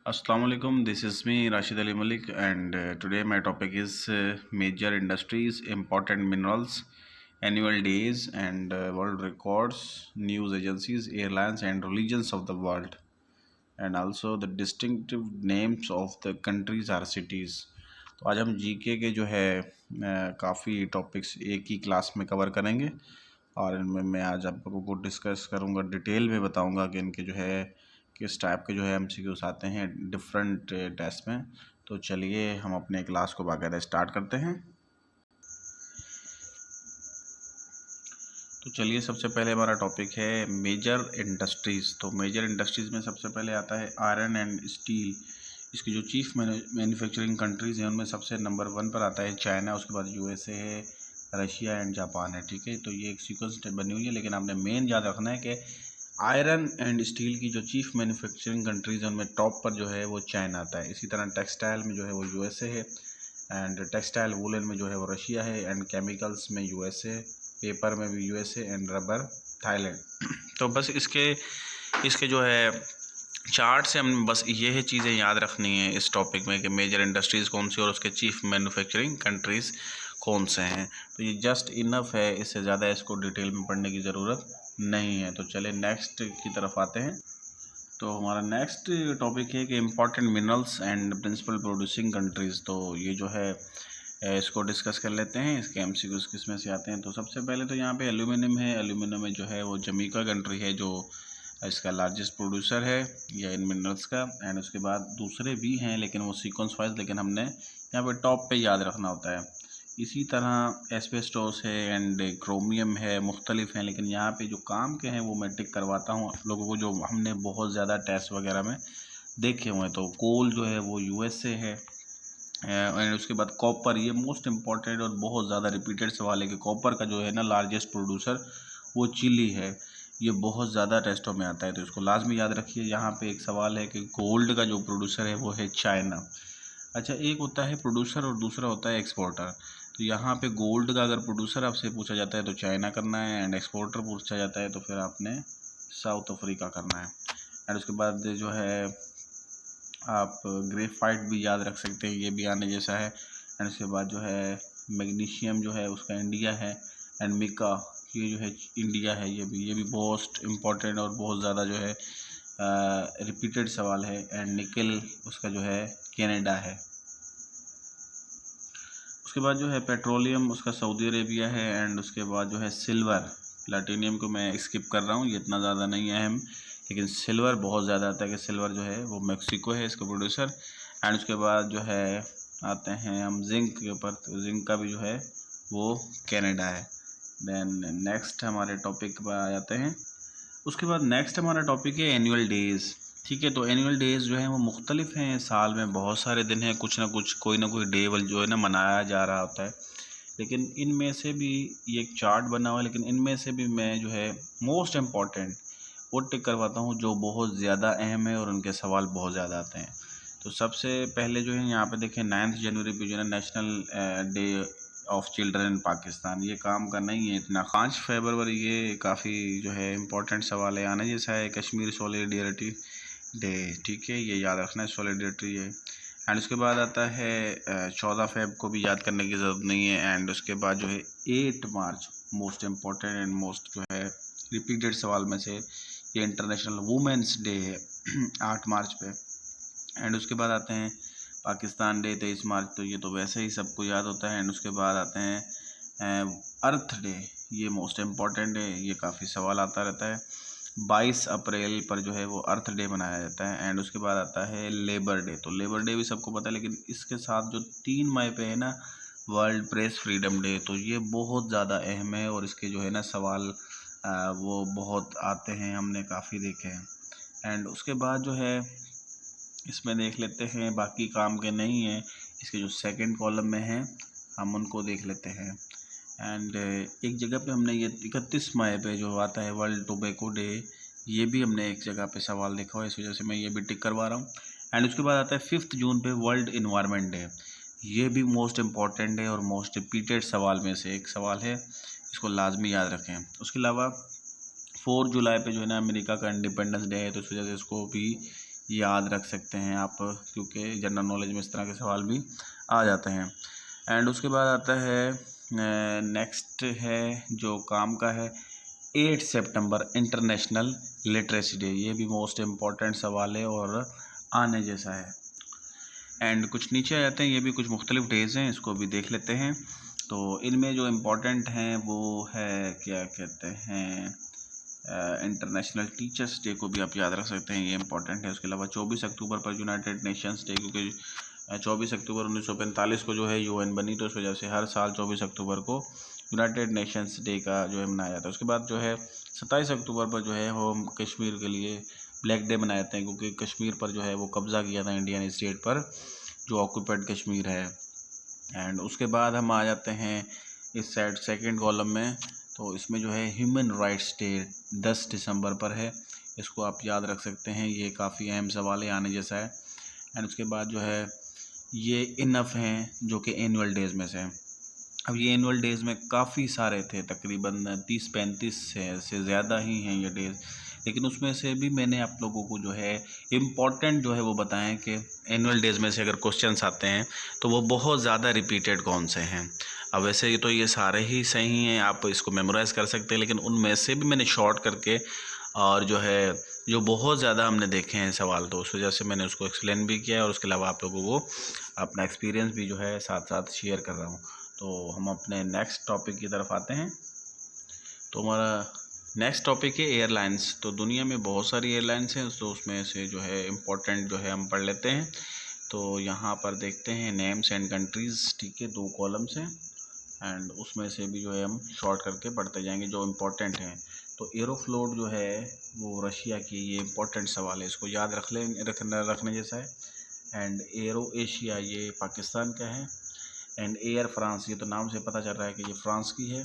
Assalamu alaikum. This is me Rashid Ali Malik, and today my topic is major industries, important minerals, annual days, and world records, news agencies, airlines, and religions of the world, and also the distinctive names of the countries or cities. तो आज हम GK के जो है काफ़ी topics एक ही class में cover करेंगे, और इनमें मैं आज आप लोगों को डिस्कस करूँगा, डिटेल में बताऊँगा कि इनके जो है किस टाइप के जो है एमसीक्यूज आते हैं डिफरेंट टेस्ट में। तो चलिए हम अपने क्लास को बाकायदा स्टार्ट करते हैं। तो चलिए सबसे पहले हमारा टॉपिक है मेजर इंडस्ट्रीज़। तो मेजर इंडस्ट्रीज़ में सबसे पहले आता है आयरन एंड स्टील। इसकी जो चीफ मैन्युफैक्चरिंग कंट्रीज़ हैं उनमें सबसे नंबर 1 पर आता है चाइना, उसके बाद यूएसए है, रशिया एंड जापान है। ठीक है, तो ये एक सीक्वेंस बनी हुई है, लेकिन आपने मेन याद रखना है कि आयरन एंड स्टील की जो चीफ मैन्युफैक्चरिंग कंट्रीज़ हैं उनमें टॉप पर जो है वो चाइना आता है। इसी तरह टेक्सटाइल में जो है वो यूएसए है, एंड टेक्सटाइल वूलन में जो है वो रशिया है, एंड केमिकल्स में यूएसए, पेपर में भी यूएसए, एंड रबर थाईलैंड। तो बस इसके जो है चार्ट से हम बस ये है चीज़ें याद रखनी है इस टॉपिक में कि मेजर इंडस्ट्रीज़ कौन सी और उसके चीफ मैन्युफैक्चरिंग कंट्रीज़ कौन से हैं। तो ये जस्ट इनफ है, इससे ज़्यादा इसको डिटेल में पढ़ने की ज़रूरत नहीं है। तो चले नेक्स्ट की तरफ आते हैं। तो हमारा नेक्स्ट टॉपिक है कि important minerals and principal producing countries. तो ये जो है इसको डिस्कस कर लेते हैं, इसके एमसीक्यूज़ किस में से आते हैं। तो सबसे पहले तो यहाँ पे एल्यूमिनियम है। एल्यूमिनियम में जो है वो जमीका कंट्री है जो इसका लार्जेस्ट प्रोड्यूसर है या इन मिनरल्स का, एंड उसके बाद दूसरे भी हैं लेकिन वो सीक्वेंस वाइज, लेकिन हमने यहाँ पे टॉप पे याद रखना होता है। इसी तरह एस्बेस्टोस है एंड क्रोमियम है, मुख्तलिफ हैं, लेकिन यहाँ पे जो काम के हैं वो मैं टिक करवाता हूँ आप लोगों को, जो हमने बहुत ज़्यादा टेस्ट वगैरह में देखे हुए हैं। तो कोल जो है वो यूएसए है, एंड उसके बाद कॉपर, ये मोस्ट इम्पॉर्टेंट और बहुत ज़्यादा रिपीटेड सवाल है कि कॉपर का जो है ना लार्जेस्ट प्रोड्यूसर वो चिली है। ये बहुत ज़्यादा टेस्टों में आता है, तो इसको लाजमी याद रखिए। यहाँ पे एक सवाल है कि गोल्ड का जो प्रोड्यूसर है वो है चाइना। अच्छा, एक होता है प्रोड्यूसर और दूसरा होता है एक्सपोर्टर। तो यहाँ पे गोल्ड का अगर प्रोड्यूसर आपसे पूछा जाता है तो चाइना करना है, एंड एक्सपोर्टर पूछा जाता है तो फिर आपने साउथ अफ्रीका करना है। एंड उसके बाद जो है आप ग्रेफाइट भी याद रख सकते हैं, ये भी आने जैसा है। एंड उसके बाद जो है मैग्नीशियम जो है उसका इंडिया है, एंड मिका ये जो है इंडिया है। ये भी बहुत इम्पोर्टेंट और बहुत ज़्यादा जो है रिपीटेड सवाल है। एंड निकल उसका जो है कनाडा है। उसके बाद जो है पेट्रोलियम उसका सऊदी अरेबिया है, एंड उसके बाद जो है सिल्वर, प्लेटिनियम को मैं स्किप कर रहा हूँ, ये इतना ज़्यादा नहीं है अहम, लेकिन सिल्वर बहुत ज़्यादा आता है कि सिल्वर जो है वो मेक्सिको है इसका प्रोड्यूसर। एंड उसके बाद जो है आते हैं हम जिंक के ऊपर, तो जिंक का भी जो है वो कनाडा है। देन नेक्स्ट हमारे टॉपिक पर आ जाते हैं। उसके बाद नेक्स्ट हमारा टॉपिक है एनुअल डेज़। ठीक है, तो एनुअल डेज़ जो हैं वो मुख्तलिफ हैं, साल में बहुत सारे दिन हैं, कुछ ना कुछ कोई ना कोई डे जो है ना मनाया जा रहा होता है। लेकिन इनमें से भी ये एक चार्ट बना हुआ है, लेकिन इनमें से भी मैं जो है मोस्ट इम्पॉर्टेंट वो टिक करवाता हूँ जो बहुत ज़्यादा अहम है और उनके सवाल बहुत ज़्यादा आते हैं। तो सबसे पहले जो है यहाँ पे देखें 9 जनवरी पे जो है national day of children in Pakistan. ये काम का नहीं है इतना। 5 फरवरी ये काफ़ी जो है इम्पोर्टेंट सवाल है, आने जैसा है। कश्मीर सॉलिडेरिटी डे, ठीक है, ये याद रखना है, सॉलिडेरिटी है। एंड उसके बाद आता है 14 फेब को भी याद करने की ज़रूरत नहीं है। एंड उसके बाद जो है 8 मार्च मोस्ट इम्पॉर्टेंट एंड मोस्ट जो है रिपीटेड सवाल में से ये इंटरनेशनल वुमेंस डे है 8 मार्च पे। एंड उसके बाद आते हैं पाकिस्तान डे 23 मार्च, तो ये तो वैसे ही सबको याद होता है। एंड उसके बाद आते हैं अर्थ डे, ये मोस्ट इम्पॉर्टेंट है, ये काफ़ी सवाल आता रहता है। 22 अप्रैल पर जो है वो अर्थ डे मनाया जाता है। एंड उसके बाद आता है लेबर डे। तो लेबर डे भी सबको पता है, लेकिन इसके साथ जो 3 मई पे है ना वर्ल्ड प्रेस फ्रीडम डे, तो ये बहुत ज़्यादा अहम है और इसके जो है ना सवाल वो बहुत आते हैं, हमने काफ़ी देखे हैं। एंड उसके बाद जो है इसमें देख लेते हैं, बाकी काम के नहीं हैं, इसके जो सेकंड कॉलम में हैं हम उनको देख लेते हैं। एंड एक जगह पे हमने ये 31 मई पे जो आता है वर्ल्ड टोबैको डे, ये भी हमने एक जगह पे सवाल देखा हुआ है, इस वजह से मैं ये भी टिक करवा रहा हूँ। एंड उसके बाद आता है 5 जून पे वर्ल्ड इन्वायरमेंट डे, ये भी मोस्ट इम्पॉर्टेंट है और मोस्ट रिपीटेड सवाल में से एक सवाल है, इसको लाजमी याद रखें। उसके अलावा 4 जुलाई पे जो है ना अमेरिका का इंडिपेंडेंस डे है, तो इस वजह से इसको भी याद रख सकते हैं आप, क्योंकि जनरल नॉलेज में इस तरह के सवाल भी आ जाते हैं। एंड उसके बाद आता है नेक्स्ट है जो काम का है 8 सितंबर इंटरनेशनल लिटरेसी डे। ये भी मोस्ट इम्पॉर्टेंट सवाल है और आने जैसा है। एंड कुछ नीचे आ जाते हैं, ये भी कुछ मुख्तलिफ डेज़ हैं, इसको भी देख लेते हैं। तो इनमें जो इम्पोर्टेंट हैं वो है क्या कहते हैं इंटरनेशनल टीचर्स डे को भी आप याद रख सकते हैं, ये इंपॉर्टेंट है। उसके अलावा 24 अक्टूबर पर यूनाइटेड नेशंस डे, क्योंकि 24 अक्टूबर 1945 को जो है यूएन बनी, तो इस वजह से हर साल 24 अक्टूबर को यूनाइटेड नेशंस डे का जो है मनाया जाता है। उसके बाद जो है 27 अक्टूबर पर जो है वो कश्मीर के लिए ब्लैक डे मनाए जाते हैं, क्योंकि कश्मीर पर जो है वो कब्ज़ा किया था इंडियन स्टेट पर, जो ऑक्यूपाइड कश्मीर है। एंड उसके बाद हम आ जाते हैं इस साइड सेकंड कॉलम में, तो इसमें जो है ह्यूमन राइट्स डे 10 दिसंबर पर है, इसको आप याद रख सकते हैं, ये काफ़ी अहम सवाल है, आने जैसा है। एंड उसके बाद जो है ये इनफ हैं जो कि एनुअल डेज़ में से हैं। अब ये एनुअल डेज़ में काफ़ी सारे थे, तकरीबन 30-35 से ज़्यादा ही हैं ये डेज़, लेकिन उसमें से भी मैंने आप लोगों को जो है इम्पॉर्टेंट जो है वो बताएं कि एनुअल डेज़ में से अगर क्वेश्चंस आते हैं तो वो बहुत ज़्यादा रिपीटेड कौन से हैं। अब वैसे ये तो ये सारे ही सही हैं, आप इसको मेमोराइज़ कर सकते हैं, लेकिन उनमें से भी मैंने शॉर्ट करके और जो है जो बहुत ज़्यादा हमने देखे हैं सवाल, तो उस वजह से मैंने उसको एक्सप्लेन भी किया है, और उसके अलावा आप लोगों को अपना एक्सपीरियंस भी जो है साथ साथ शेयर कर रहा हूँ। तो हम अपने नेक्स्ट टॉपिक की तरफ आते हैं। तो हमारा नेक्स्ट टॉपिक है एयरलाइंस। तो दुनिया में बहुत सारी एयरलाइंस हैं, तो उसमें से जो है इम्पोर्टेंट जो है हम पढ़ लेते हैं। तो यहाँ पर देखते हैं नेम्स एंड कंट्रीज़, ठीक है, 2 कॉलम्स हैं, एंड उसमें से भी जो है हम शॉर्ट करके पढ़ते जाएंगे जो इम्पोर्टेंट हैं। तो एरोफ्लोट जो है वो रशिया की, ये इम्पोर्टेंट सवाल है, इसको याद रखने जैसा है। एंड एरो एशिया ये पाकिस्तान का है। एंड एयर फ्रांस, ये तो नाम से पता चल रहा है कि ये फ्रांस की है,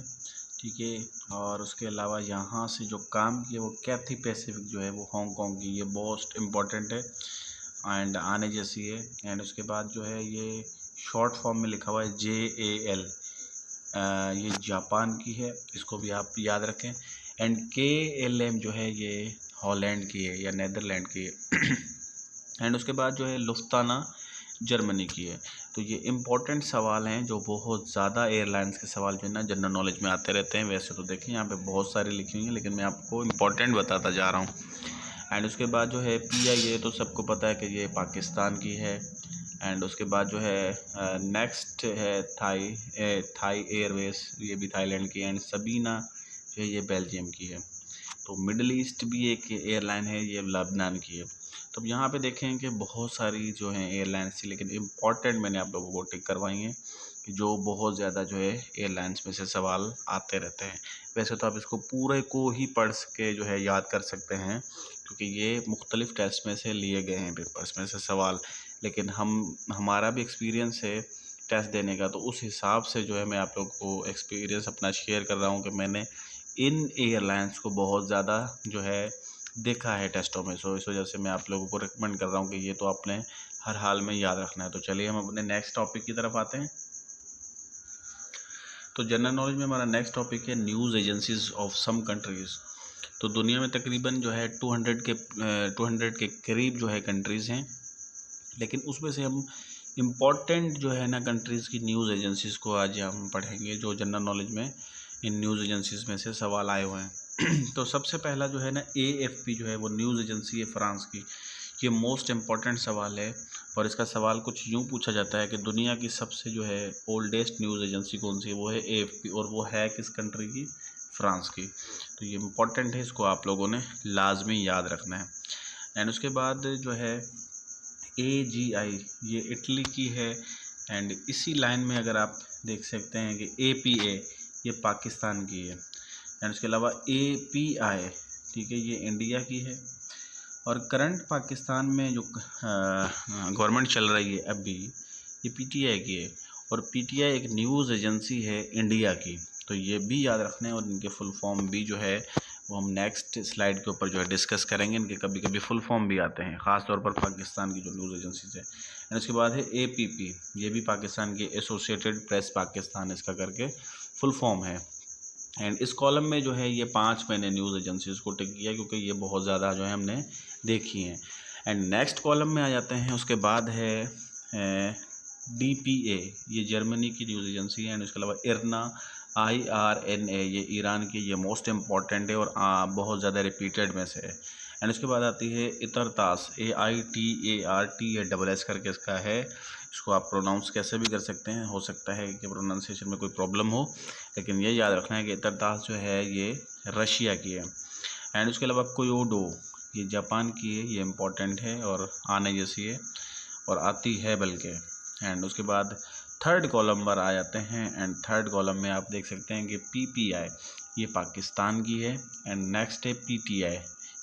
ठीक है। और उसके अलावा यहाँ से जो काम किया वो कैथी पैसिफिक जो है वो हांगकांग की, ये मोस्ट इम्पॉर्टेंट है एंड आने जैसी है। एंड उसके बाद जो है ये शॉर्ट फॉर्म में लिखा हुआ है JAL, ये जापान की है, इसको भी आप याद रखें। एंड KLM जो है ये हॉलैंड की है या नीदरलैंड की है। एंड उसके बाद जो है लुफ्ताना जर्मनी की है। तो ये इम्पोर्टेंट सवाल हैं, जो बहुत ज़्यादा एयरलाइंस के सवाल जो है ना जनरल नॉलेज में आते रहते हैं। वैसे तो देखें यहाँ पे बहुत सारी लिखी हुई हैं, लेकिन मैं आपको इम्पोर्टेंट बताता जा रहा हूँ। एंड उसके बाद जो है PIA, तो सबको पता है कि ये पाकिस्तान की है। एंड उसके बाद जो है नेक्स्ट है थाई एयरवेज, ये भी थाईलैंड की है। एंड सबीना जो है ये बेल्जियम की है। तो मिडल ईस्ट भी एक एयरलाइन है, ये लेबनान की है। तो अब यहाँ पे देखें कि बहुत सारी जो हैं एयरलाइंस थी, लेकिन इम्पॉर्टेंट मैंने आप लोगों को टिक करवाई हैं कि जो बहुत ज़्यादा जो है एयरलाइंस में से सवाल आते रहते हैं। वैसे तो आप इसको पूरे को ही पढ़ के जो है याद कर सकते हैं, क्योंकि ये मुख्तलिफ़ टेस्ट में से लिए गए हैं पेपर्स में से सवाल, लेकिन हमारा भी एक्सपीरियंस है टेस्ट देने का, तो उस हिसाब से जो है मैं आप लोग को एक्सपीरियंस अपना शेयर कर रहा हूँ कि मैंने इन एयरलाइंस को बहुत ज़्यादा जो है देखा है टेस्टों में। सो इस वजह से मैं आप लोगों को रिकमेंड कर रहा हूँ कि ये तो आपने हर हाल में याद रखना है। तो चलिए हम अपने नेक्स्ट टॉपिक की तरफ आते हैं। तो जनरल नॉलेज में हमारा नेक्स्ट टॉपिक है news agencies of some countries. तो दुनिया में तकरीबन जो है 200 के करीब जो है कंट्रीज़ हैं, लेकिन उसमें से हम इम्पॉर्टेंट जो है ना कंट्रीज़ की न्यूज़ एजेंसीज़ को आज हम पढ़ेंगे, जो जनरल नॉलेज में इन न्यूज़ एजेंसीज़ में से सवाल आए हुए हैं। तो सबसे पहला जो है ना AFP जो है वो न्यूज़ एजेंसी है फ्रांस की। ये मोस्ट इम्पॉर्टेंट सवाल है, और इसका सवाल कुछ यूँ पूछा जाता है कि दुनिया की सबसे जो है ओल्डेस्ट न्यूज़ एजेंसी कौन सी है, वो है AFP, और वो है किस कंट्री की, फ्रांस की। तो ये इम्पॉर्टेंट है, इसको आप लोगों ने लाजमी याद रखना है। एंड उसके बाद जो है AGI, ये इटली की है। एंड इसी लाइन में अगर आप देख सकते हैं कि APA, ये पाकिस्तान की है। एंड उसके अलावा API, ठीक है, ये इंडिया की है। और करंट पाकिस्तान में जो गवर्नमेंट चल रही है अभी, ये PTI की है, और PTI एक न्यूज़ एजेंसी है इंडिया की। तो ये भी याद रखना है, और इनके फुल फॉर्म भी जो है वो हम नेक्स्ट स्लाइड के ऊपर जो है डिस्कस करेंगे। इनके कभी कभी फुल फॉर्म भी आते हैं, ख़ास तौर पर पाकिस्तान की जो न्यूज़ एजेंसीज है। एंड उसके बाद है APP, ये भी पाकिस्तान की एसोसिएटेड प्रेस पाकिस्तान इसका करके फुल फॉर्म है। एंड इस कॉलम में जो है ये 5 मैंने न्यूज़ एजेंसीज़ को टिक किया, क्योंकि ये बहुत ज़्यादा जो है हमने देखी हैं। एंड नेक्स्ट कॉलम में आ जाते हैं, उसके बाद है DPA, ये जर्मनी की न्यूज़ एजेंसी है। एंड उसके अलावा IRNA, IRNA, ये ईरान की, ये मोस्ट इम्पॉर्टेंट है और बहुत ज़्यादा रिपीटेड में से है। एंड उसके बाद आती है इतरतास, AITART, ये SS करके इसका है। इसको आप प्रोनाउंस कैसे भी कर सकते हैं, हो सकता है कि प्रोनाउंसिएशन में कोई प्रॉब्लम हो, लेकिन ये याद रखना है कि इतरतास जो है ये रशिया की है। एंड उसके अलावा कोयोडो, ये जापान की है, ये इम्पोर्टेंट है और आने जैसी है और आती है बल्कि। एंड उसके बाद थर्ड कॉलम पर आ जाते हैं। एंड थर्ड कॉलम में आप देख सकते हैं कि PPI, ये पाकिस्तान की है। एंड नेक्स्ट है PTI,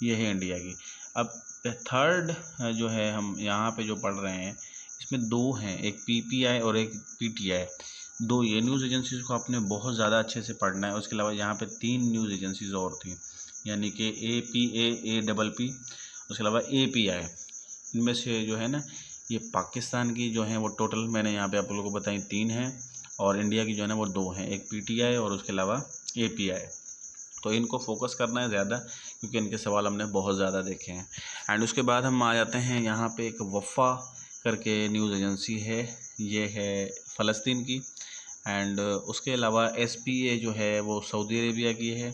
ये है इंडिया की। अब थर्ड जो है हम यहाँ पे जो पढ़ रहे हैं, इसमें दो हैं, एक PPI और एक PTI। दो ये न्यूज़ एजेंसीज़ को आपने बहुत ज़्यादा अच्छे से पढ़ना है। उसके अलावा यहाँ पे 3 न्यूज़ एजेंसीज़ और थी, यानी कि APA, APP, उसके अलावा API। इनमें से जो है ना, ये पाकिस्तान की जो है वो टोटल मैंने यहाँ पे आप लोगों को बताई 3 हैं, और इंडिया की जो है ना वो 2 हैं, एक PTI और उसके अलावा API। तो इनको फोकस करना है ज़्यादा, क्योंकि इनके सवाल हमने बहुत ज़्यादा देखे हैं। एंड उसके बाद हम आ जाते हैं यहाँ पे, एक वफ़ा करके न्यूज़ एजेंसी है, ये है फ़लस्तीन की। एंड उसके अलावा SPA जो है वो सऊदी अरेबिया की है।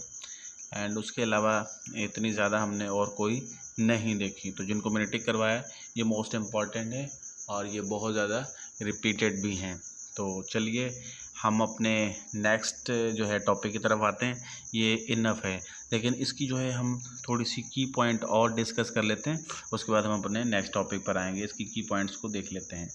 एंड उसके अलावा इतनी ज़्यादा हमने और कोई नहीं देखी। तो जिनको मैंने टिक करवाया ये मोस्ट इम्पॉर्टेंट है और ये बहुत ज़्यादा रिपीटेड भी हैं। तो चलिए हम अपने नेक्स्ट जो है टॉपिक की तरफ आते हैं। ये इनफ है, लेकिन इसकी जो है हम थोड़ी सी की पॉइंट और डिस्कस कर लेते हैं, उसके बाद हम अपने नेक्स्ट टॉपिक पर आएंगे। इसकी की पॉइंट्स को देख लेते हैं।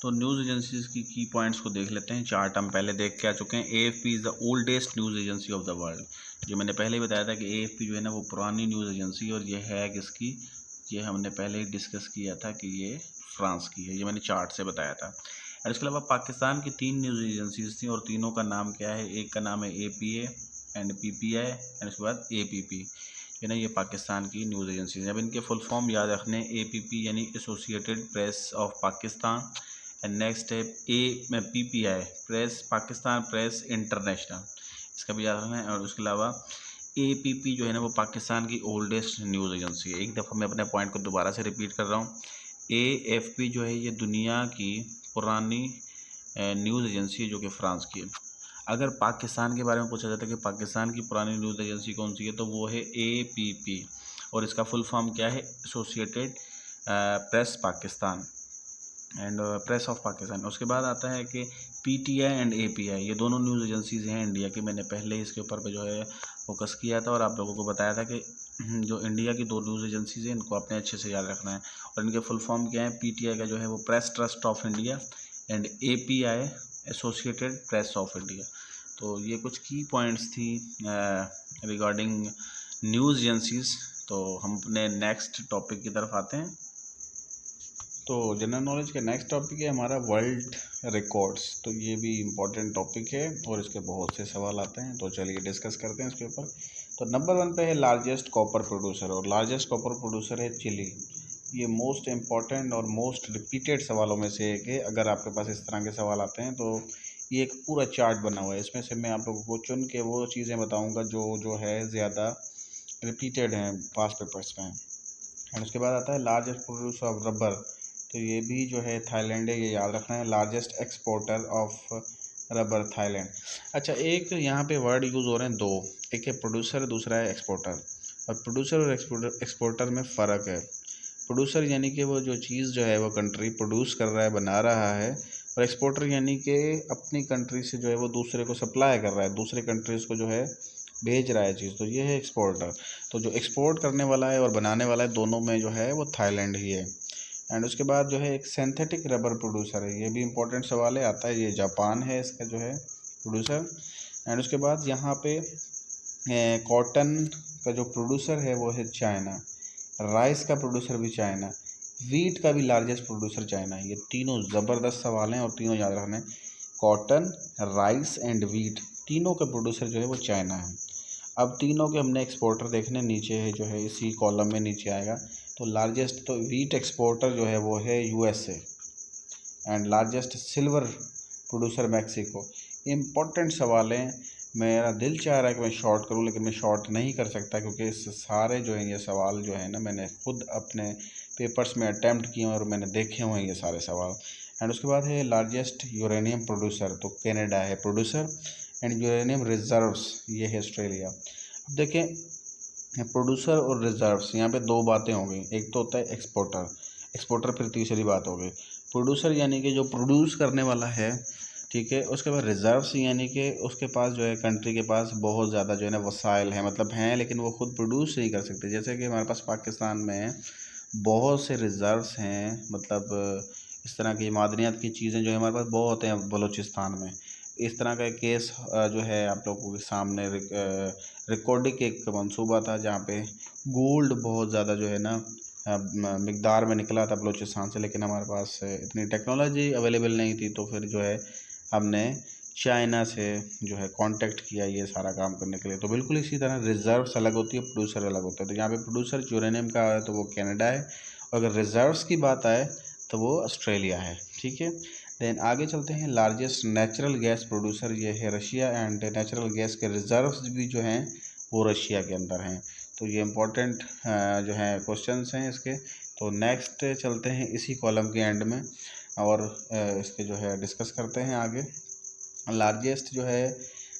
तो न्यूज़ एजेंसीज़ की पॉइंट्स को देख लेते हैं। चार्ट हम पहले देख के आ चुके हैं। AFP is the oldest news agency of the world. जो मैंने पहले ही बताया था कि AFP जो है ना वो पुरानी न्यूज़ एजेंसी, और ये है किसकी, ये हमने पहले ही डिस्कस किया था कि ये फ्रांस की है, ये मैंने चार्ट से बताया था। और इसके अलावा पाकिस्तान की 3 न्यूज़ एजेंसीज थी, और तीनों का नाम क्या है, एक का नाम है APA एंड PPI एंड उसके बाद APP, है ना, ये पाकिस्तान की न्यूज़ एजेंसीज हैं। अब इनके फुल फॉर्म याद रखने, APP यानी associated press of Pakistan, and next है PPI, press Pakistan press international, इसका भी याद रखना है। और उसके अलावा APP जो है ना वो पाकिस्तान की ओल्डेस्ट न्यूज़ एजेंसी है। एक दफ़ा मैं अपने पॉइंट को दोबारा से रिपीट कर रहा हूँ। AFP जो है ये दुनिया की पुरानी न्यूज़ एजेंसी है, जो कि फ्रांस की है। अगर पाकिस्तान के बारे में पूछा जाता है कि पाकिस्तान की पुरानी न्यूज़ एजेंसी कौन सी है, तो वो है APP, और इसका फुल फॉर्म क्या है, associated press Pakistan and press of Pakistan. उसके बाद आता है कि PTI एंड API, ये दोनों न्यूज़ एजेंसीज़ हैं इंडिया की। मैंने पहले इसके ऊपर पे जो है फोकस किया था और आप लोगों को बताया था कि जो इंडिया की 2 न्यूज़ एजेंसीज़ हैं इनको आपने अच्छे से याद रखना है। और इनके फुल फॉर्म क्या है, PTI का जो है वो press trust of India, and API associated press of India. तो ये कुछ की पॉइंट्स थी रिगार्डिंग न्यूज़ एजेंसीज़। तो हम अपने नेक्स्ट टॉपिक की तरफ आते हैं। तो जनरल नॉलेज के नेक्स्ट टॉपिक है हमारा वर्ल्ड रिकॉर्ड्स। तो ये भी इम्पोर्टेंट टॉपिक है और इसके बहुत से सवाल आते हैं, तो चलिए डिस्कस करते हैं इसके ऊपर। तो नंबर 1 पे है लार्जेस्ट कॉपर प्रोड्यूसर, और लार्जेस्ट कॉपर प्रोड्यूसर है चिली। ये मोस्ट इम्पॉर्टेंट और मोस्ट रिपीटेड सवालों में से एक है। अगर आपके पास इस तरह के सवाल आते हैं तो ये एक पूरा चार्ट बना हुआ है, इसमें से मैं आप लोगों को चुन के वो चीज़ें बताऊँगा जो है ज़्यादा रिपीटेड हैं पास्ट पेपर्स में। एंड उसके बाद आता है लार्जेस्ट प्रोड्यूसर ऑफ रबर। तो ये भी जो है थाईलैंड है, ये याद रखना है। Largest exporter of rubber Thailand. अच्छा, एक यहाँ पे वर्ड यूज़ हो रहे हैं 2, एक है प्रोड्यूसर, दूसरा है एक्सपोर्टर। और प्रोड्यूसर और एक्सपोर्टर में फ़र्क है। प्रोड्यूसर यानी कि वो जो चीज़ जो है वो कंट्री प्रोड्यूस कर रहा है, बना रहा है, और एक्सपोर्टर यानी कि अपनी कंट्री से जो है वो दूसरे को सप्लाई कर रहा है, दूसरे कंट्रीज़ को जो है भेज रहा है चीज़, तो ये है एक्सपोर्टर। तो जो एक्सपोर्ट करने वाला है और बनाने वाला है, दोनों में जो है वो थाईलैंड ही है। एंड उसके बाद जो है एक सिंथेटिक रबर प्रोड्यूसर है, ये भी इंपॉर्टेंट सवाल है, आता है, ये जापान है इसका जो है प्रोड्यूसर। एंड उसके बाद यहाँ पे कॉटन का जो प्रोड्यूसर है वो है चाइना, राइस का प्रोड्यूसर भी चाइना, वीट का भी लार्जेस्ट प्रोड्यूसर चाइना है। ये तीनों ज़बरदस्त सवाल हैं और तीनों याद रखना है। कॉटन, राइस एंड वीट, तीनों का प्रोड्यूसर जो है वो चाइना है। अब तीनों के हमने एक्सपोर्टर देखने, नीचे है जो है इसी कॉलम में नीचे आएगा। तो लार्जेस्ट तो वीट एक्सपोर्टर जो है वो है USA, and largest silver producer Mexico. Important सवाल हैं, मेरा दिल चाह रहा है कि मैं शॉर्ट करूं, लेकिन मैं शॉर्ट नहीं कर सकता, क्योंकि इस सारे जो हैं ये सवाल जो है ना मैंने खुद अपने पेपर्स में अटैम्प्ट किए हैं और मैंने देखे हुए हैं ये सारे सवाल। एंड उसके बाद है लार्जेस्ट यूरेनियम प्रोड्यूसर, तो कनाडा है प्रोड्यूसर। एंड यूरेनियम रिजर्व्स, ये है ऑस्ट्रेलिया। अब देखें प्रोड्यूसर और रिजर्व्स, यहाँ पे दो बातें हो गई। एक तो होता है एक्सपोर्टर, एक्सपोर्टर फिर तीसरी बात हो गई। प्रोड्यूसर यानी कि जो प्रोड्यूस करने वाला है, ठीक है। उसके बाद रिजर्व्स यानी कि उसके पास जो है, कंट्री के पास बहुत ज़्यादा जो है ना वसाइल हैं, मतलब हैं लेकिन वो खुद प्रोड्यूस नहीं कर सकते। जैसे कि हमारे पास पाकिस्तान में बहुत से रिजर्व्स हैं, मतलब इस तरह की मादनियात की चीज़ें जो है हमारे पास बहुत हैं बलूचिस्तान में। इस तरह का एक केस जो है आप लोगों के सामने रिकॉर्डिंग एक मंसूबा था जहाँ पे गोल्ड बहुत ज़्यादा जो है ना मिकदार में निकला था बलूचिस्तान से, लेकिन हमारे पास इतनी टेक्नोलॉजी अवेलेबल नहीं थी, तो फिर जो है हमने चाइना से जो है कांटेक्ट किया ये सारा काम करने के लिए। तो बिल्कुल इसी तरह रिजर्व्स अलग होती है, प्रोड्यूसर अलग होता है। तो यहाँ पे प्रोड्यूसर यूरेनियम का है तो वो कनाडा है, और अगर रिजर्व्स की बात आए तो वो ऑस्ट्रेलिया है, ठीक है। देन आगे चलते हैं, लार्जेस्ट नेचुरल गैस प्रोड्यूसर ये है रशिया। एंड नेचुरल गैस के रिजर्व्स भी जो हैं वो रशिया के अंदर हैं। तो ये इम्पोर्टेंट जो हैं क्वेश्चंस हैं इसके। तो नेक्स्ट चलते हैं इसी कॉलम के एंड में और इसके जो है डिस्कस करते हैं आगे। लार्जेस्ट जो है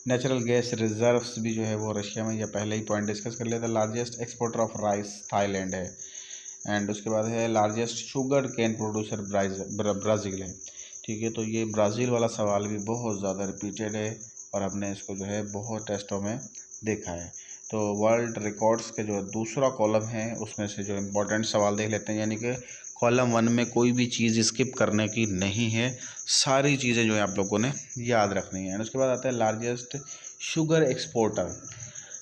नेचुरल गैस रिजर्व्स भी जो है वो रशिया में, या पहले ही पॉइंट डिस्कस कर लिया था। Largest exporter of rice Thailand है। एंड उसके बाद है largest sugar cane producer Brazil है, ठीक है। तो ये ब्राज़ील वाला सवाल भी बहुत ज़्यादा रिपीटेड है और हमने इसको जो है बहुत टेस्टों में देखा है। तो वर्ल्ड रिकॉर्ड्स के जो दूसरा कॉलम है उसमें से जो इम्पोर्टेंट सवाल देख लेते हैं, यानी कि कॉलम 1 में कोई भी चीज़ स्किप करने की नहीं है, सारी चीज़ें जो है आप लोगों ने याद रखनी है। उसके बाद आता है लार्जेस्ट शुगर एक्सपोर्टर।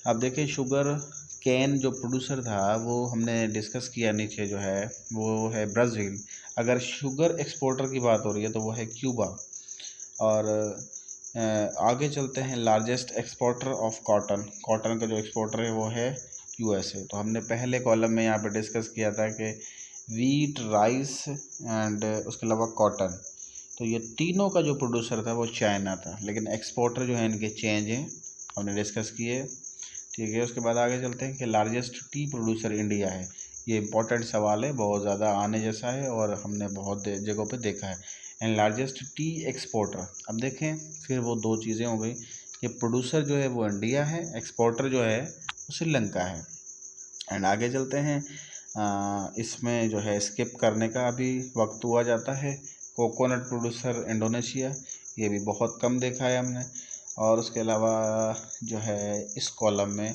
अब देखिए शुगर कैन जो प्रोड्यूसर था वो हमने डिस्कस किया नीचे, जो है वो है ब्राज़ील। अगर शुगर एक्सपोर्टर की बात हो रही है तो वो है क्यूबा। और आगे चलते हैं, largest exporter of cotton, cotton का जो एक्सपोर्टर है वो है यूएसए। तो हमने पहले कॉलम में यहाँ पे डिस्कस किया था कि वीट, राइस एंड उसके अलावा कॉटन, तो ये तीनों का जो प्रोड्यूसर था वो चाइना था, लेकिन एक्सपोर्टर जो है इनके चेंज हैं, हमने डिस्कस किए, ठीक है। उसके बाद आगे चलते हैं कि लार्जेस्ट टी प्रोड्यूसर इंडिया है। ये इंपॉर्टेंट सवाल है, बहुत ज़्यादा आने जैसा है और हमने बहुत जगहों पे देखा है। एंड लार्जेस्ट टी एक्सपोर्टर, अब देखें फिर वो दो चीज़ें हो गई कि प्रोड्यूसर जो है वो इंडिया है, एक्सपोर्टर जो है वो श्रीलंका है। एंड आगे चलते हैं, इसमें जो है स्किप करने का अभी वक्त हुआ जाता है, कोकोनट प्रोड्यूसर इंडोनेशिया, ये भी बहुत कम देखा है हमने। और उसके अलावा जो है इस कॉलम में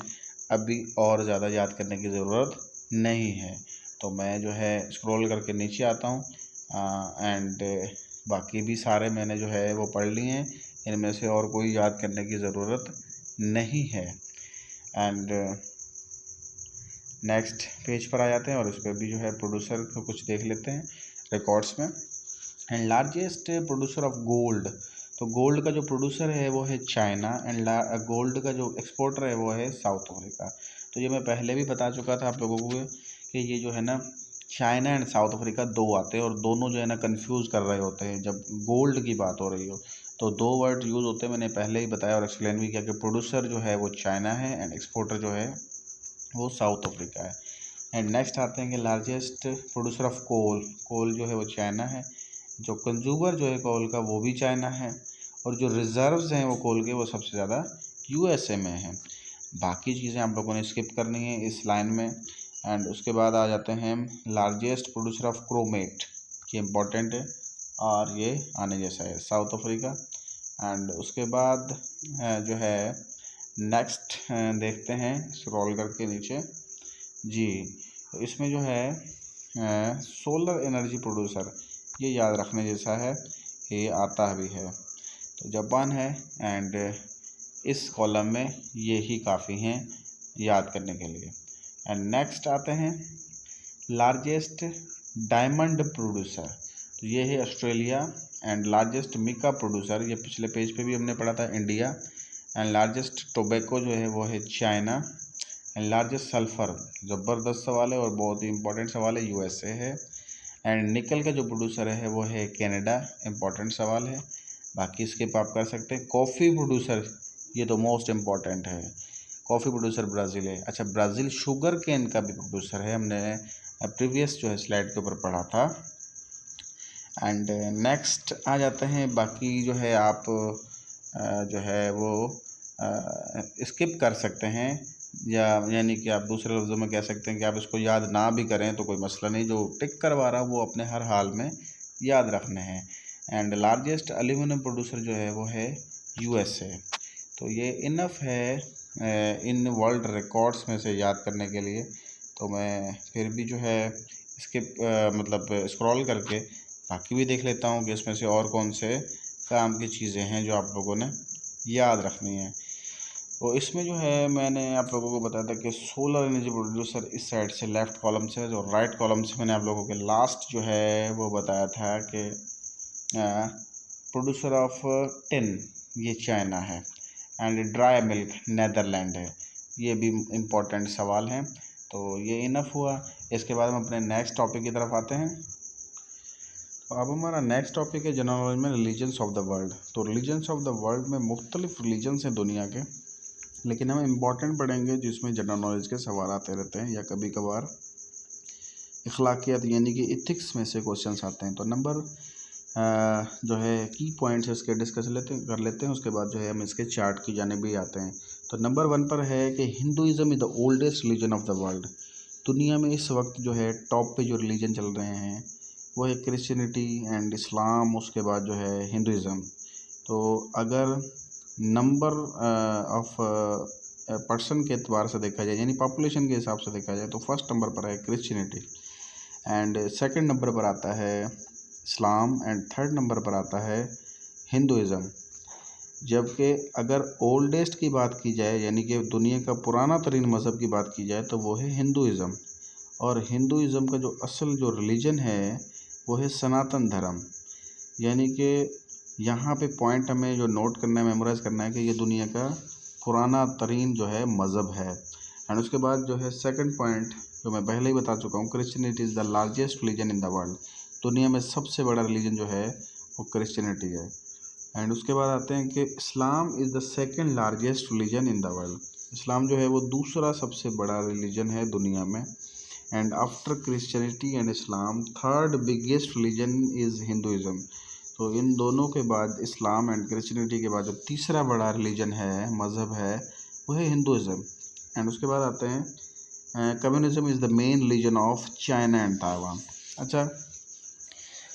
अभी और ज़्यादा याद करने की ज़रूरत नहीं है, तो मैं जो है स्क्रॉल करके नीचे आता हूँ। एंड बाकी भी सारे मैंने जो है वो पढ़ लिए हैं, इनमें से और कोई याद करने की ज़रूरत नहीं है। एंड नेक्स्ट पेज पर आ जाते हैं और उस पर भी जो है प्रोड्यूसर को कुछ देख लेते हैं रिकॉर्ड्स में। And largest producer of gold, तो गोल्ड का जो प्रोड्यूसर है वो है चाइना। एंड गोल्ड का जो एक्सपोर्टर है वो है साउथ अफ्रीका। तो ये मैं पहले भी बता चुका था आप लोगों को कि ये जो है ना चाइना एंड साउथ अफ्रीका दो आते हैं और दोनों जो है ना कंफ्यूज कर रहे होते हैं जब गोल्ड की बात हो रही हो, तो दो वर्ड यूज़ होते हैं, मैंने पहले ही बताया और एक्सप्लेन भी किया कि प्रोड्यूसर जो है वो चाइना है एंड एक्सपोर्टर जो है वो साउथ अफ्रीका है। एंड नेक्स्ट आते हैं कि लार्जेस्ट प्रोड्यूसर ऑफ कोल, कोल जो है वो चाइना है, जो कंज्यूमर जो है कोल का वो भी चाइना है, और जो रिजर्व्स हैं वो कोल के वो सबसे ज़्यादा यूएसए में हैं। बाकी चीज़ें आप लोगों ने स्किप करनी है इस लाइन में। एंड उसके बाद आ जाते हैं लार्जेस्ट प्रोड्यूसर ऑफ क्रोमेट, ये इम्पोर्टेंट है और ये आने जैसा है, साउथ अफ्रीका। एंड उसके बाद जो है नेक्स्ट देखते हैं स्क्रॉल करके नीचे जी, तो इसमें जो है सोलर एनर्जी प्रोड्यूसर, ये याद रखने जैसा है, ये आता भी है, तो जापान है। एंड इस कॉलम में ये ही काफ़ी हैं याद करने के लिए। एंड नेक्स्ट आते हैं लार्जेस्ट डायमंड प्रोड्यूसर, तो ये है Australia. And largest mica producer, ये पिछले पेज पे भी हमने पढ़ा था, इंडिया। एंड लार्जेस्ट टोबैको जो है वो है चाइना। एंड लार्जेस्ट सल्फ़र, ज़बरदस्त सवाल है और बहुत ही इंपॉर्टेंट सवाल है, यूएसए है। एंड निकल का जो प्रोड्यूसर है वो है कनाडा, इंपॉर्टेंट सवाल है, बाकी स्किप आप कर सकते हैं। कॉफ़ी प्रोड्यूसर, ये तो मोस्ट इम्पॉर्टेंट है, कॉफ़ी प्रोड्यूसर ब्राज़ील है। अच्छा, ब्राज़ील शुगर केन का भी प्रोड्यूसर है, हमने प्रीवियस जो है स्लाइड के ऊपर पढ़ा था। एंड नेक्स्ट आ जाते हैं, बाकी जो है आप जो है वो स्किप कर सकते हैं, या यानी कि आप दूसरे लफ्ज़ों में कह सकते हैं कि आप इसको याद ना भी करें तो कोई मसला नहीं, जो टिक करवा रहा वो अपने हर हाल में याद रखने हैं। एंड लार्जेस्ट एल्यूमिनियम प्रोड्यूसर जो है वो है यूएसए। तो ये इनफ है इन वर्ल्ड रिकॉर्ड्स में से याद करने के लिए। तो मैं फिर भी जो है स्किप मतलब स्क्रॉल करके बाकी भी देख लेता हूँ कि इसमें से और कौन से काम की चीज़ें हैं जो आप लोगों ने याद रखनी है। तो इसमें जो है मैंने आप लोगों को बताया था कि सोलर एनर्जी प्रोड्यूसर इस साइड से लेफ़्ट कॉलम से, जो राइट कॉलम से मैंने आप लोगों के लास्ट जो है वो बताया था कि प्रोड्यूसर ऑफ टिन ये चाइना है, एंड ड्राई मिल्क नेदरलैंड है। ये भी इम्पोर्टेंट सवाल हैं। तो ये इनफ हुआ। इसके बाद हम अपने नेक्स्ट टॉपिक की तरफ आते हैं। तो अब हमारा नेक्स्ट टॉपिक है जनरल नॉलेज में रिलीजन्स ऑफ द वर्ल्ड। तो रिलीजन्स ऑफ द वर्ल्ड में मुख्तलिफ रिलीजन्स हैं दुनिया के, लेकिन हम इम्पॉर्टेंट पढ़ेंगे जिसमें जनरल नॉलेज के सवाल आते रहते हैं या कभी कभार अखलाकियात यानी कि इथिक्स में से क्वेश्चंस आते हैं। तो नंबर जो है की पॉइंट्स इसके डिस्कस कर लेते हैं। उसके बाद जो है हम इसके चार्ट की जाने भी आते हैं। तो नंबर 1 पर है कि Hinduism is the oldest religion of the world. दुनिया में इस वक्त जो है टॉप पे जो रिलीजन चल रहे हैं वो है क्रिश्चियनिटी एंड इस्लाम, उसके बाद जो है हिंदुज़म। तो अगर नंबर ऑफ पर्सन के एतबार से देखा जाए यानी पॉपुलेशन के हिसाब से देखा जाए तो फर्स्ट नंबर पर है क्रिश्चियनिटी, एंड सेकंड नंबर पर आता है इस्लाम, एंड थर्ड नंबर पर आता है हिंदुज़म। जबकि अगर ओल्डेस्ट की बात की जाए यानी कि दुनिया का पुराना तरीन मज़हब की बात की जाए तो वो है हिंदुज़म, और हिंदुज़म का जो असल जो रिलीजन है वो है सनातन धर्म। यानी कि यहाँ पे पॉइंट हमें जो नोट करना है, मेमोराइज़ करना है कि ये दुनिया का पुराना तरीन जो है मज़हब है। एंड उसके बाद जो है सेकंड पॉइंट जो मैं पहले ही बता चुका हूँ, Christianity is the largest religion in the world. दुनिया में सबसे बड़ा रिलीजन जो है वो क्रिश्चियनिटी है। एंड उसके बाद आते हैं कि Islam is the second largest religion in the world. इस्लाम जो है वो दूसरा सबसे बड़ा रिलीजन है दुनिया में। And after Christianity and Islam third biggest religion is Hinduism. तो इन दोनों के बाद, इस्लाम एंड क्रिश्चियनिटी के बाद जो तीसरा बड़ा रिलीजन है, मज़हब है, वो है हिंदुज़म। एंड उसके बाद आते हैं communism is the main religion of China and Taiwan. अच्छा,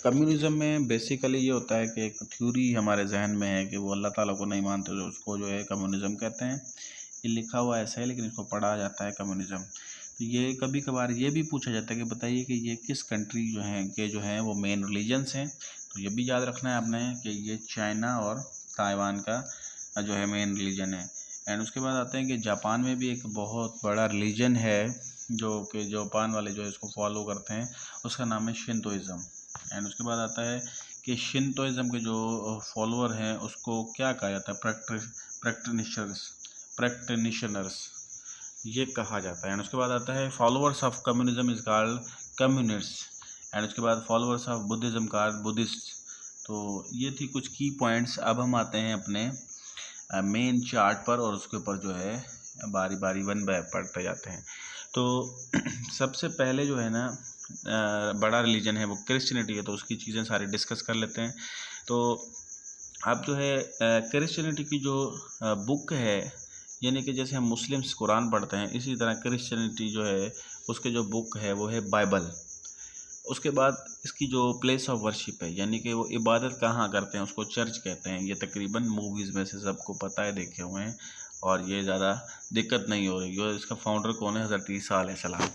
कम्युनिज़म में बेसिकली ये होता है कि एक थ्योरी हमारे जहन में है कि वो अल्लाह ताला को नहीं मानते, जो उसको जो है कम्युनिज़म कहते हैं। ये लिखा हुआ ऐसा है लेकिन इसको पढ़ा जाता है कम्युनिज़म। तो ये कभी कभार ये भी पूछा जाता है कि बताइए कि ये किस कंट्री जो हैं वो मेन रिलीजन्स हैं। तो ये भी याद रखना है आपने कि ये चाइना और ताइवान का जो है मेन रिलीजन है। एंड उसके बाद आते हैं कि जापान में भी एक बहुत बड़ा रिलीजन है जो कि जापान वाले जो है इसको फॉलो करते हैं, उसका नाम है शिंतोइज़म। एंड उसके बाद आता है कि शिंतोइज़म के जो फॉलोअर हैं उसको क्या कहा जाता है, प्रैक्टिशनर्स ये कहा जाता है। एंड उसके बाद आता है followers of communism is called communist. And उसके बाद followers of Buddhism called Buddhist. तो ये थी कुछ की पॉइंट्स। अब हम आते हैं अपने मेन चार्ट पर और उसके ऊपर जो है बारी बारी वन बाय पढ़ते जाते हैं। तो सबसे पहले जो है ना बड़ा रिलीजन है वो क्रिश्चियनिटी है, तो उसकी चीज़ें सारी डिस्कस कर लेते हैं। तो अब जो है क्रिश्चियनिटी की जो बुक है, यानी कि जैसे हम मुस्लिम्स कुरान पढ़ते हैं इसी तरह क्रिश्चियनिटी जो है उसके जो बुक है वो है बाइबल। उसके बाद इसकी जो प्लेस ऑफ वर्शिप है यानी कि वो इबादत कहाँ करते हैं उसको चर्च कहते हैं। ये तकरीबन मूवीज़ में से सबको पता है, देखे हुए हैं, और ये ज़्यादा दिक्कत नहीं हो रही। और इसका फाउंडर कौन है? हज़रत ईसा अलैहिस्सलाम।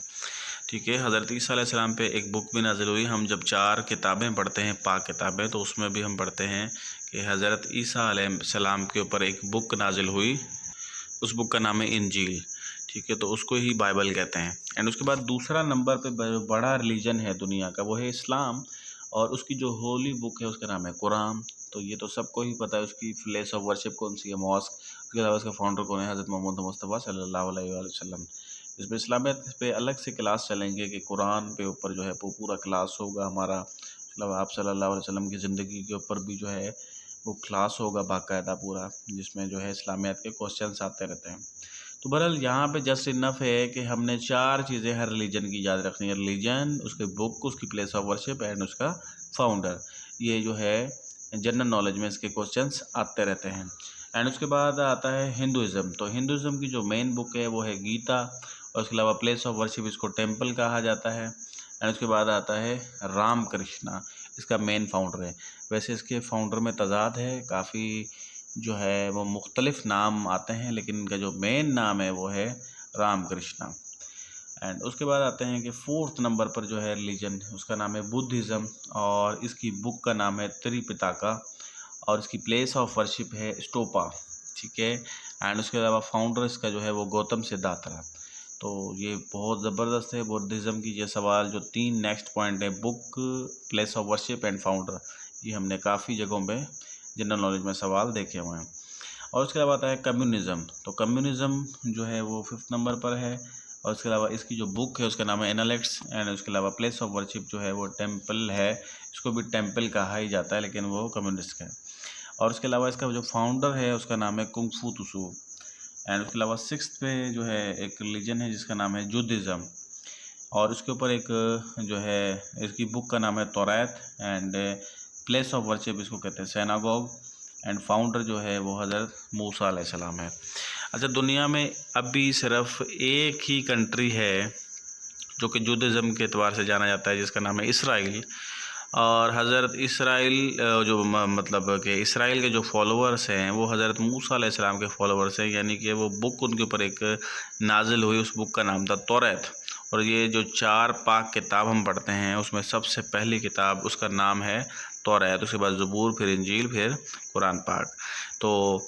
ठीक है, हज़रत ईसा अलैहिस्सलाम पे एक बुक भी नाज़िल हुई। हम जब 4 किताबें पढ़ते हैं पाक किताबें तो उसमें भी हम पढ़ते हैं कि हज़रत ईसा अलैहिस्सलाम के ऊपर एक बुक नाज़िल हुई, उस बुक का नाम है इंजील। ठीक है, तो उसको ही बाइबल कहते हैं। एंड उसके बाद दूसरा नंबर पे बड़ा रिलीजन है दुनिया का वो है इस्लाम, और उसकी जो होली बुक है उसका नाम है कुरान। तो ये तो सबको ही पता है। उसकी प्लेस ऑफ वर्शिप कौन सी है? मॉस्क। उसके अलावा उसका फाउंडर कौन है? हज़रत मोहम्मद मुस्तफ़ा सल्लल्लाहु अलैहि वसल्लम। इसमें इस्लामियत पे अलग से क्लास चलेंगे कि कुरान पे ऊपर जो है वो पूरा क्लास होगा हमारा, मतलब आप सल्लल्लाहु अलैहि वसल्लम की ज़िंदगी के ऊपर भी जो है वो क्लास होगा बाकायदा पूरा, जिसमें जो है इस्लामियत के क्वेश्चंस आते रहते हैं। तो बहरहाल यहाँ पे जस्ट इनफ है कि हमने 4 चीज़ें हर रिलीजन की याद रखनी है। रिलीजन, उसके बुक, उसकी प्लेस ऑफ वर्शिप एंड उसका फाउंडर। ये जो है जनरल नॉलेज में इसके क्वेश्चंस आते रहते हैं। एंड उसके बाद आता है हिंदुज़म। तो हिंदुज़म की जो मेन बुक है वो है गीता, और उसके अलावा प्लेस ऑफ वर्शिप इसको टेम्पल कहा जाता है। एंड उसके बाद आता है राम कृष्णा, इसका मेन फाउंडर है। वैसे इसके फाउंडर में तज़ाद है, काफ़ी जो है वो मुख्तलिफ नाम आते हैं, लेकिन इनका जो मेन नाम है वो है राम कृष्णा। एंड उसके बाद आते हैं कि 4th नंबर पर जो है रिलीजन, उसका नाम है बुद्धिज़्म, और इसकी बुक का नाम है त्रिपिटका, और इसकी प्लेस ऑफ वर्शिप है स्टोपा, ठीक है। एंड उसके अलावा फाउंडर इसका जो है वो गौतम सिद्धार्थ। तो ये बहुत ज़बरदस्त है बुद्धिज़्म की ये सवाल। जो 3 नेक्स्ट पॉइंट है, book, place of worship and founder, ये हमने काफ़ी जगहों पे जनरल नॉलेज में सवाल देखे हुए हैं। और उसके अलावा आता है कम्युनिज़्म। तो कम्युनिज़्म जो है वो 5th नंबर पर है, और उसके अलावा इसकी जो बुक है उसका नाम है एनालिटिक्स। एंड उसके अलावा प्लेस ऑफ वर्शिप जो है वो टेम्पल है, इसको भी टेम्पल कहा ही जाता है, लेकिन वो कम्युनिस्ट है। और उसके अलावा इसका जो फाउंडर है उसका नाम है कुंग फू तुसू। एंड उसके अलावा 6th पे जो है एक रिलीजन है जिसका नाम है जुडिज़्म, और उसके ऊपर एक जो है इसकी बुक का नाम है तौरात, एंड प्लेस ऑफ वर्शिप इसको कहते हैं सिनागोग, एंड फाउंडर जो है वो हज़रत मूसा अलैहिस्सलाम है। अच्छा, दुनिया में अभी सिर्फ एक ही कंट्री है जो कि जुडिज़्म के एतबार से जाना जाता है, जिसका नाम है इसराइल। और हज़रत इसराइल जो मतलब कि इसराइल के जो फॉलोअर्स हैं वो हज़रत मूसा अलैहिस्सलाम के फॉलोअर्स हैं, यानी कि वो बुक उनके ऊपर एक नाजिल हुई, उस बुक का नाम था तौरात। और ये जो 4 पाक किताब हम पढ़ते हैं उसमें सबसे पहली किताब उसका नाम है तौरात, उसके बाद ज़बूर, फिर इंजील, फिर कुरान पाक। तो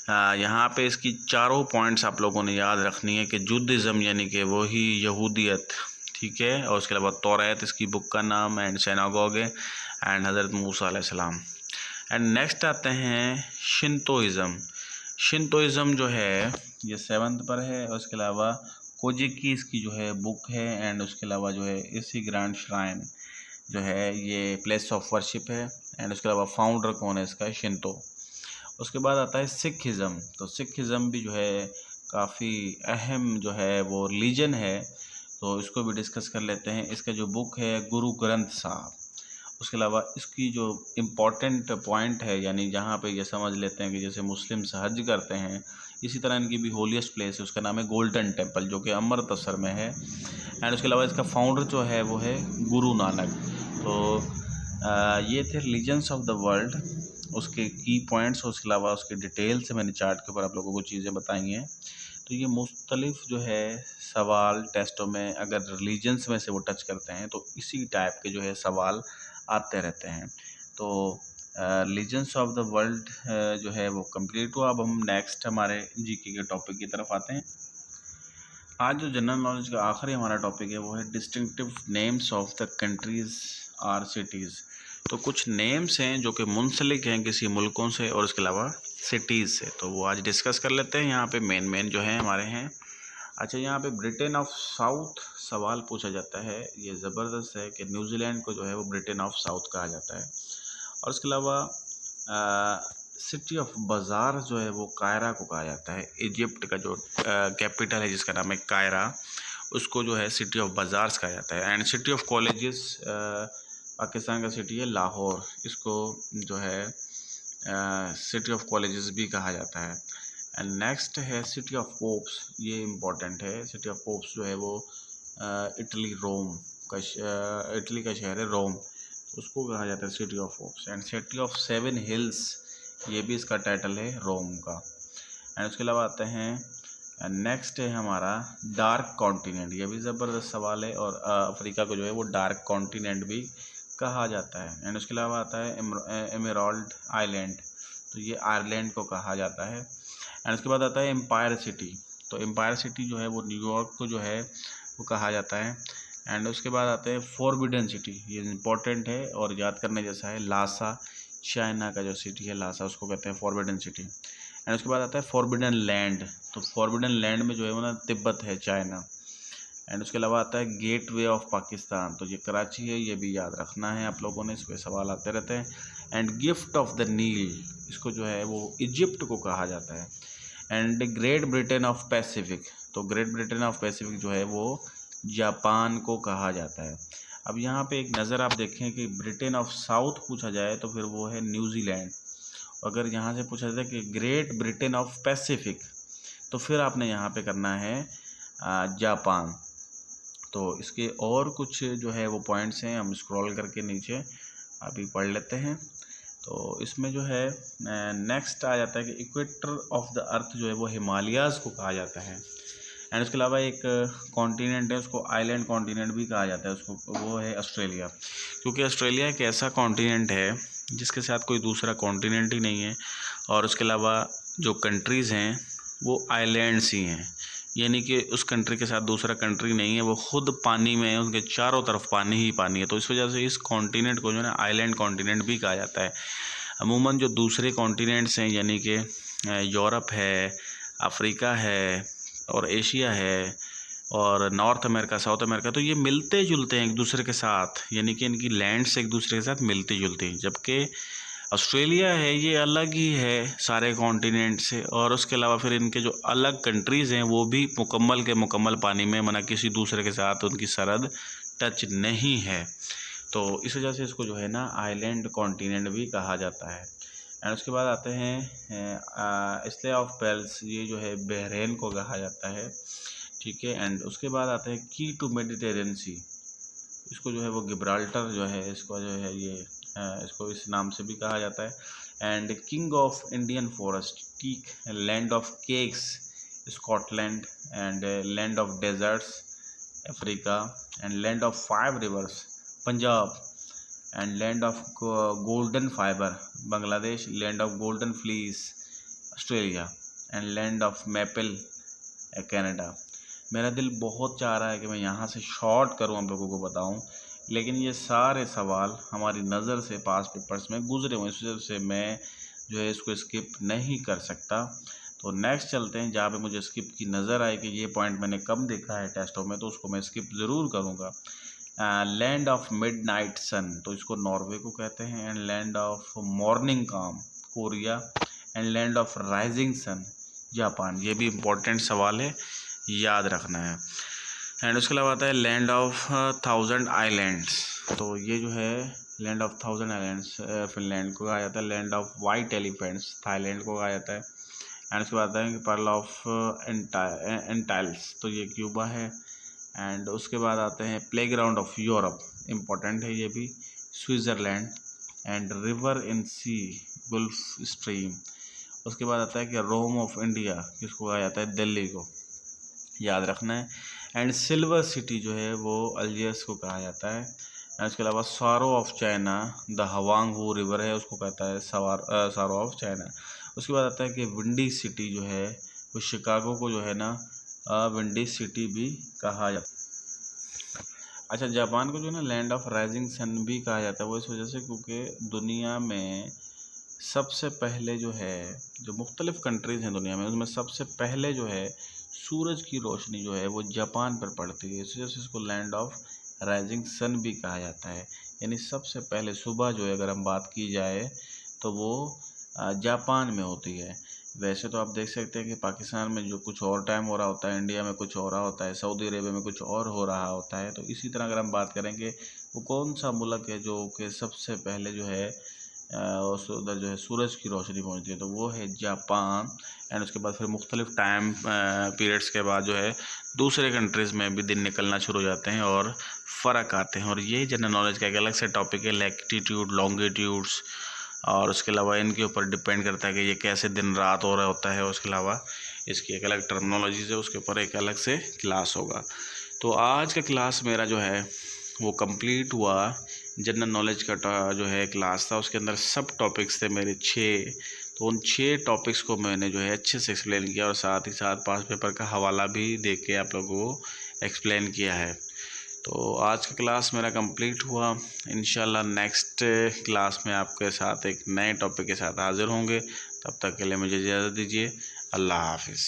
यहाँ पे इसकी चारों पॉइंट्स आप लोगों ने याद रखनी है कि जुडिज़्म यानी कि वही यहूदियत, ठीक है, और उसके अलावा तौरात इसकी बुक का नाम, एंड सिनागोग है, एंड हज़रत मूसा अलैहिस्सलाम। एंड नेक्स्ट आते हैं शिंतोइज़्म। शिंतोइज़्म जो है ये 7th पर है, और उसके अलावा कोजिकी इसकी जो है बुक है, एंड उसके अलावा जो है इसी ग्रैंड श्राइन जो है ये प्लेस ऑफ वर्शिप है। एंड उसके अलावा फाउंडर कौन है इसका, शिंतो। उसके बाद आता है सिखिज़्म। तो सिखिज़्म भी जो है काफ़ी अहम जो है वो रिलीजन है, तो इसको भी डिस्कस कर लेते हैं। इसका जो बुक है गुरु ग्रंथ साहब। उसके अलावा इसकी जो इम्पॉर्टेंट पॉइंट है, यानी जहाँ पे ये समझ लेते हैं कि जैसे मुस्लिम्स हज करते हैं, इसी तरह इनकी भी होलीस्ट प्लेस है, उसका नाम है गोल्डन टेम्पल, जो कि अमृतसर में है। एंड उसके अलावा इसका फाउंडर जो है वो है गुरु नानक। तो ये थे रिलीजन्स ऑफ द वर्ल्ड, उसके की पॉइंट्स, उसके अलावा उसके डिटेल से मैंने चार्ट के ऊपर आप लोगों को चीज़ें बताई हैं। तो ये मुख्तलिफ जो है सवाल टेस्टों में अगर रिलीजन्स में से वो टच करते हैं तो इसी टाइप के जो है सवाल आते रहते हैं। तो रिलीजन्स ऑफ द वर्ल्ड जो है वो कंप्लीट हुआ। अब हम नेक्स्ट हमारे जीके के टॉपिक की तरफ आते हैं। आज जो जनरल नॉलेज का आखिरी हमारा टॉपिक है वो है distinctive names of the countries or cities. तो कुछ नेम्स हैं जो कि मुंसलिक हैं किसी मुल्कों से, और उसके अलावा सिटीज़ से, तो वो आज डिस्कस कर लेते हैं। यहाँ पे मेन जो हैं हमारे हैं। अच्छा, यहाँ पे ब्रिटेन ऑफ साउथ सवाल पूछा जाता है। ये ज़बरदस्त है कि न्यूजीलैंड को जो है वो ब्रिटेन ऑफ साउथ कहा जाता है। और उसके अलावा सिटी ऑफ बाज़ार जो है वो कायरा को कहा जाता है। इजिप्ट का जो कैपिटल है जिसका नाम है कायरा, उसको जो है सिटी ऑफ बाज़ार्स कहा जाता है। And city of colleges Pakistan का सिटी है लाहौर, इसको जो है सिटी ऑफ कॉलेजेस भी कहा जाता है। एंड नेक्स्ट है सिटी ऑफ पोप्स, ये इम्पॉर्टेंट है। सिटी ऑफ पोप्स जो है वो इटली का शहर है रोम, उसको कहा जाता है city of pops. And city of 7 hills, ये भी इसका टाइटल है रोम का। एंड उसके अलावा आते हैं नेक्स्ट है हमारा डार्क कॉन्टिनेंट। ये भी ज़बरदस्त सवाल है, और अफ्रीका को जो है वो डार्क कॉन्टिनेंट भी कहा जाता है। एंड उसके अलावा आता है एमराल्ड आइलैंड, तो ये आयरलैंड को कहा जाता है। एंड उसके बाद आता है एम्पायर सिटी। तो एम्पायर सिटी जो है वो न्यूयॉर्क को जो है वो कहा जाता है। एंड उसके बाद आते हैं फॉरबिडन सिटी, ये इम्पोर्टेंट है और याद करने जैसा है। लासा, चाइना का जो सिटी है लासा, उसको कहते हैं फॉरबिडन सिटी। एंड उसके बाद आता है फॉरबिडन लैंड। तो फॉरबिडन लैंड में जो है वो ना तिब्बत है, चाइना। एंड उसके अलावा आता है गेट वे ऑफ पाकिस्तान, तो ये कराची है, ये भी याद रखना है आप लोगों ने, इस पर सवाल आते रहते हैं। एंड गिफ्ट ऑफ द नील, इसको जो है वो इजिप्ट को कहा जाता है। And great Britain of Pacific, तो ग्रेट ब्रिटेन ऑफ पैसिफिक जो है वो जापान को कहा जाता है। अब यहाँ पे एक नज़र आप देखें कि ब्रिटेन ऑफ साउथ पूछा जाए तो फिर वो है न्यूजीलैंड। अगर यहाँ से पूछा जाए कि ग्रेट ब्रिटेन ऑफ पैसिफिक तो फिर आपने यहाँ पे करना है जापान। तो इसके और कुछ जो है वो पॉइंट्स हैं, हम स्क्रॉल करके नीचे अभी पढ़ लेते हैं। तो इसमें जो है नेक्स्ट आ जाता है कि इक्वेटर ऑफ द अर्थ जो है वो हिमालयाज़ को कहा जाता है। एंड उसके अलावा एक कॉन्टिनेंट है, उसको आइलैंड कॉन्टिनेंट भी कहा जाता है उसको, वो है ऑस्ट्रेलिया। क्योंकि ऑस्ट्रेलिया एक ऐसा कॉन्टिनेंट है जिसके साथ कोई दूसरा कॉन्टिनेंट ही नहीं है, और उसके अलावा जो कंट्रीज़ हैं वो आइलैंड्स ही हैं, यानी कि उस कंट्री के साथ दूसरा कंट्री नहीं है, वो खुद पानी में है, उनके चारों तरफ पानी ही पानी है। तो इस वजह से इस कॉन्टिनेंट को जो है ना आइलैंड कॉन्टिनेंट भी कहा जाता है। अमूमन जो दूसरे कॉन्टिनेंट्स हैं यानी कि यूरोप है, अफ्रीका है और एशिया है और नॉर्थ अमेरिका, साउथ अमेरिका, तो ये मिलते जुलते हैं एक दूसरे के साथ, यानी कि इनकी लैंड्स एक दूसरे के साथ मिलती जुलती हैं। जबकि ऑस्ट्रेलिया है ये अलग ही है सारे कॉन्टिनेंट से, और उसके अलावा फिर इनके जो अलग कंट्रीज़ हैं वो भी मुकम्मल के मुकम्मल पानी में, मना किसी दूसरे के साथ उनकी सरहद टच नहीं है। तो इस वजह से इसको जो है ना आइलैंड कॉन्टिनेंट भी कहा जाता है। एंड उसके बाद आते हैं स्ले ऑफ पेल्स, ये जो है बहरेन को कहा जाता है, ठीक है। एंड उसके बाद आते हैं की टू मेडिटेरियन सी, इसको जो है वो गिब्राल्टर जो है, इसको जो है ये इसको इस नाम से भी कहा जाता है। And king of Indian forest teak, land of cakes Scotland, and land of deserts Africa, and land of 5 rivers Punjab, and land of golden fibre Bangladesh, land of golden fleece Australia, and land of maple Canada. मेरा दिल बहुत चाह रहा है कि मैं यहाँ से शॉर्ट करूँ, आप लोगों को बताऊँ, लेकिन ये सारे सवाल हमारी नज़र से पास पेपर्स में गुजरे हुए, इस वजह से मैं जो है इसको स्किप नहीं कर सकता। तो नेक्स्ट चलते हैं, जहाँ पे मुझे स्किप की नज़र आए कि ये पॉइंट मैंने कम देखा है टेस्टों में, तो उसको मैं स्किप ज़रूर करूँगा। लैंड ऑफ मिडनाइट सन, तो इसको नॉर्वे को कहते हैं। And land of morning calm Korea, and land of rising sun Japan. ये भी इम्पोर्टेंट सवाल है, याद रखना है। एंड उसके अलावा आता है लैंड ऑफ 1000 आइलैंड्स, तो ये जो है लैंड ऑफ 1000 आइलैंड्स फिनलैंड को कहा जाता है। Land of white elephants Thailand को कहा जाता है। एंड उसके बाद आता है कि पर्ल ऑफ एंटाइल्स, तो ये क्यूबा है। एंड उसके बाद आते हैं प्लेग्राउंड ऑफ यूरोप, इम्पोर्टेंट है ये भी, Switzerland. And river in sea gulf stream. उसके बाद आता है कि रोम ऑफ इंडिया, किसको कहा जाता है, दिल्ली को, याद रखना है। एंड सिल्वर सिटी जो है वो अल्जियर्स को कहा जाता है। एंड उसके अलावा sorrow of China, the Hwang Ho river है, उसको कहता है सारो ऑफ चाइना। उसके बाद आता है कि विंडी सिटी जो है वो शिकागो को जो है ना विंडी सिटी भी कहा जाता है। अच्छा, जापान को जो है ना लैंड ऑफ राइजिंग सन भी कहा जाता है, वो इस वजह से क्योंकि दुनिया में सबसे पहले जो है, जो मुख्तलिफ़ कंट्रीज़ हैं दुनिया में, उसमें सबसे पहले जो है सूरज की रोशनी जो है वो जापान पर पड़ती है, इस वजह से इसको लैंड ऑफ राइजिंग सन भी कहा जाता है। यानी सबसे पहले सुबह जो है अगर हम बात की जाए तो वो जापान में होती है। वैसे तो आप देख सकते हैं कि पाकिस्तान में जो कुछ और टाइम हो रहा होता है, इंडिया में कुछ हो रहा होता है, सऊदी अरेबिया में कुछ और हो रहा होता है। तो इसी तरह अगर हम बात करेंगे वो कौन सा मुल्क है जो कि सबसे पहले जो है उधर जो है सूरज की रोशनी पहुंचती है, तो वो है जापान। एंड उसके बाद फिर मुख्तलिफ़ टाइम पीरियड्स के बाद जो है दूसरे कंट्रीज़ में भी दिन निकलना शुरू हो जाते हैं और फ़र्क आते हैं। और ये जनरल नॉलेज का एक अलग से टॉपिक है, लैटिट्यूड लॉन्गिट्यूड्स, और उसके अलावा इनके ऊपर डिपेंड करता है कि ये कैसे दिन रात हो रहा होता है। उसके अलावा इसकी एक अलग टर्मिनोलॉजीज़ है, उसके ऊपर एक अलग से क्लास होगा। तो आज का क्लास मेरा जो है वो कंप्लीट हुआ। जनरल नॉलेज का जो है क्लास था, उसके अंदर सब टॉपिक्स थे मेरे 6, तो उन 6 टॉपिक्स को मैंने जो है अच्छे से एक्सप्लेन किया और साथ ही साथ पास पेपर का हवाला भी दे के आप लोगों को एक्सप्लेन किया है। तो आज का क्लास मेरा कंप्लीट हुआ। इंशाल्लाह नेक्स्ट क्लास में आपके साथ एक नए टॉपिक के साथ हाज़िर होंगे। तब तक के लिए मुझे इजाज़त दीजिए। अल्लाह हाफ़िज़।